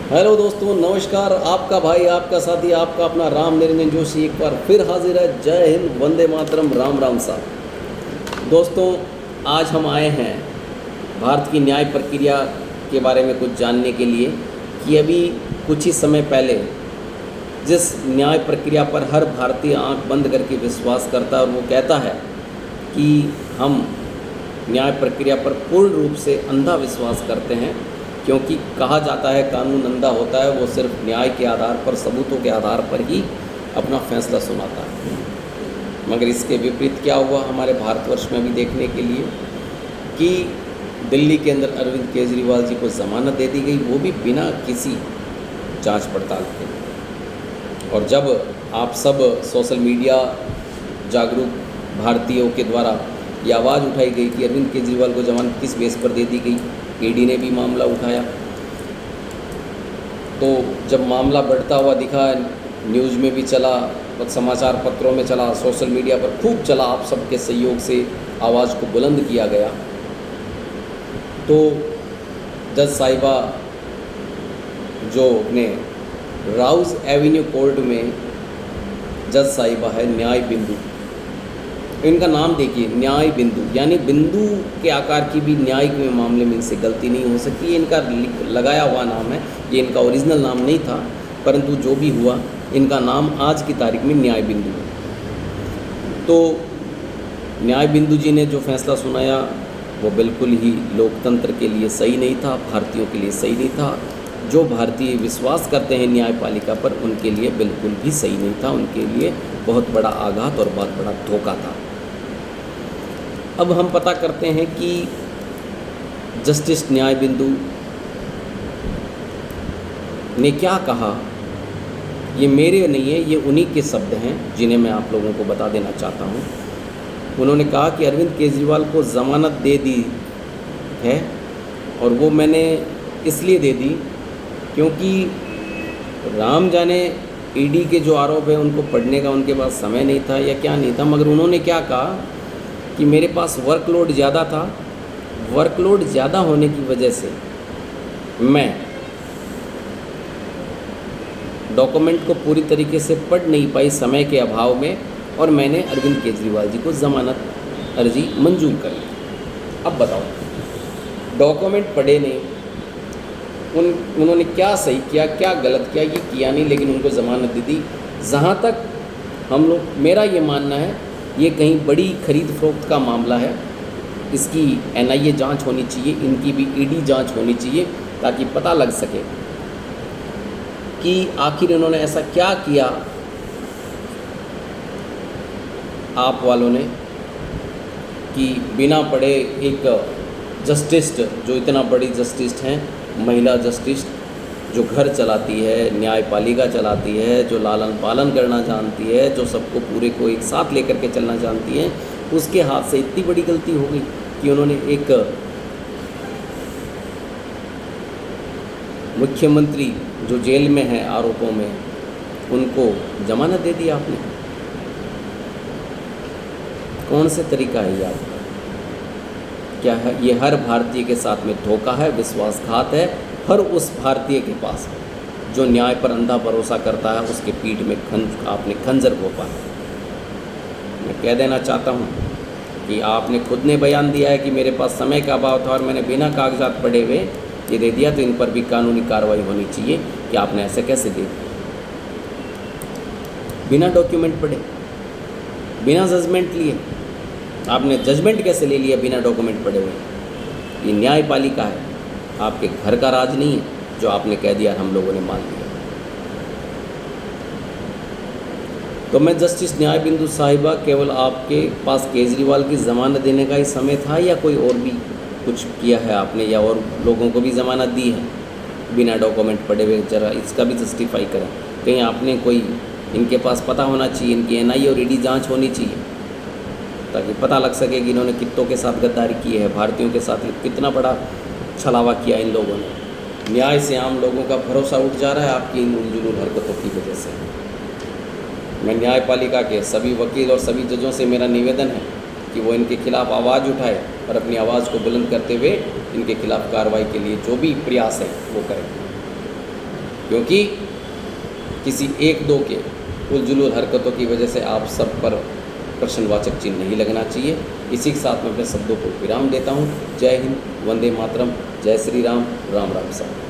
Hello दोस्तों, नमस्कार। आपका भाई, आपका साथी, आपका अपना राम निरंजन जोशी एक बार फिर हाजिर है। जय हिंद, वंदे मातरम, राम राम साहब। दोस्तों, आज हम आए हैं भारत की न्याय प्रक्रिया के बारे में कुछ जानने के लिए कि अभी कुछ ही समय पहले जिस न्याय प्रक्रिया पर हर भारतीय आंख बंद करके विश्वास करता है और वो कहता है कि हम न्याय प्रक्रिया पर पूर्ण रूप से अंधा विश्वास करते हैं, क्योंकि कहा जाता है कानून अंधा होता है, वो सिर्फ न्याय के आधार पर, सबूतों के आधार पर ही अपना फैसला सुनाता है। मगर इसके विपरीत क्या हुआ हमारे भारतवर्ष में भी देखने के लिए कि दिल्ली के अंदर अरविंद केजरीवाल जी को ज़मानत दे दी गई, वो भी बिना किसी जांच पड़ताल के। और जब आप सब सोशल मीडिया जागरूक भारतीयों के द्वारा ये आवाज़ उठाई गई कि अरविंद केजरीवाल को जमानत किस बेस पर दे दी गई, ईडी ने भी मामला उठाया, तो जब मामला बढ़ता हुआ दिखा, न्यूज़ में भी चला, समाचार पत्रों में चला, सोशल मीडिया पर खूब चला, आप सबके सहयोग से आवाज़ को बुलंद किया गया, तो जज साहिबा जो अपने राउज एवेन्यू कोर्ट में जज साहिबा है, न्याय बिंदु, इनका नाम देखिए, न्याय बिंदु, यानी बिंदु के आकार की भी न्यायिक में मामले में इनसे गलती नहीं हो सकती। ये इनका लगाया हुआ नाम है, ये इनका ओरिजिनल नाम नहीं था, परंतु जो भी हुआ इनका नाम आज की तारीख में न्याय बिंदु है। तो न्याय बिंदु जी ने जो फैसला सुनाया वो बिल्कुल ही लोकतंत्र के लिए सही नहीं था, भारतीयों के लिए सही नहीं था। जो भारतीय विश्वास करते हैं न्यायपालिका पर, उनके लिए बिल्कुल भी सही नहीं था, उनके लिए बहुत बड़ा आघात और बहुत बड़ा धोखा था। अब हम पता करते हैं कि जस्टिस न्याय बिंदु ने क्या कहा। ये मेरे नहीं है, ये उन्हीं के शब्द हैं जिन्हें मैं आप लोगों को बता देना चाहता हूँ। उन्होंने कहा कि अरविंद केजरीवाल को ज़मानत दे दी है, और वो मैंने इसलिए दे दी क्योंकि राम जाने ईडी के जो आरोप है उनको पढ़ने का उनके पास समय नहीं था या क्या नहीं था, मगर उन्होंने क्या कहा कि मेरे पास वर्कलोड ज़्यादा था, वर्कलोड ज़्यादा होने की वजह से मैं डॉक्यूमेंट को पूरी तरीके से पढ़ नहीं पाई समय के अभाव में, और मैंने अरविंद केजरीवाल जी को ज़मानत अर्जी मंजूर कर ली। अब बताओ, डॉक्यूमेंट पढ़े नहीं, उन्होंने क्या सही किया, क्या गलत किया, ये किया नहीं, लेकिन उनको ज़मानत दे दी। जहाँ तक हम लोग, मेरा ये मानना है, ये कहीं बड़ी खरीद फरोख्त का मामला है। इसकी एनआईए जांच होनी चाहिए, इनकी भी ईडी जांच होनी चाहिए, ताकि पता लग सके कि आखिर इन्होंने ऐसा क्या किया आप वालों ने कि बिना पढ़े एक जस्टिस, जो इतना बड़ी जस्टिस हैं, महिला जस्टिस, जो घर चलाती है, न्यायपालिका चलाती है, जो लालन पालन करना जानती है, जो सबको पूरे को एक साथ लेकर के चलना जानती है, उसके हाथ से इतनी बड़ी गलती हो गई कि उन्होंने एक मुख्यमंत्री जो जेल में है आरोपों में, उनको जमानत दे दी आपने। कौन से तरीका है ये आपका? क्या है ये? हर भारतीय के साथ में धोखा है, विश्वासघात है। हर उस भारतीय के पास जो न्याय पर अंधा भरोसा करता है, उसके पीठ में आपने खंजर घोंपा है। मैं कह देना चाहता हूँ कि आपने खुद ने बयान दिया है कि मेरे पास समय का अभाव था और मैंने बिना कागजात पढ़े हुए ये दे दिया, तो इन पर भी कानूनी कार्रवाई होनी चाहिए कि आपने ऐसे कैसे दे दिया, बिना डॉक्यूमेंट पढ़े, बिना जजमेंट लिए। आपने जजमेंट कैसे ले लिया बिना डॉक्यूमेंट पढ़े हुए? ये न्यायपालिका है, आपके घर का राज नहीं है जो आपने कह दिया, हम लोगों ने मान लिया। तो मैं जस्टिस न्याय बिंदु साहिबा, केवल आपके पास केजरीवाल की ज़मानत देने का ही समय था या कोई और भी कुछ किया है आपने, या और लोगों को भी ज़मानत दी है बिना डॉक्यूमेंट पढ़े हुए? ज़रा इसका भी जस्टिफाई करें। कहीं आपने कोई, इनके पास पता होना चाहिए, इनकी एनआईए और ईडी जांच होनी चाहिए, ताकि पता लग सके कि इन्होंने कितनों के साथ गद्दारी की है, भारतीयों के साथ कितना बड़ा छलावा किया इन लोगों ने। न्याय से आम लोगों का भरोसा उठ जा रहा है आपकी इन उलझुल हरकतों की वजह से। मैं न्यायपालिका के सभी वकील और सभी जजों से मेरा निवेदन है कि वो इनके खिलाफ आवाज़ उठाए और अपनी आवाज़ को बुलंद करते हुए इनके खिलाफ कार्रवाई के लिए जो भी प्रयास है वो करें। क्योंकि किसी एक दो के उलझुल हरकतों की वजह से आप सब पर प्रश्नवाचक चिन्ह नहीं लगना चाहिए। इसी के साथ मैं अपने शब्दों को विराम देता हूँ। जय हिंद, वंदे मातरम, जय श्री राम, राम राम साहब।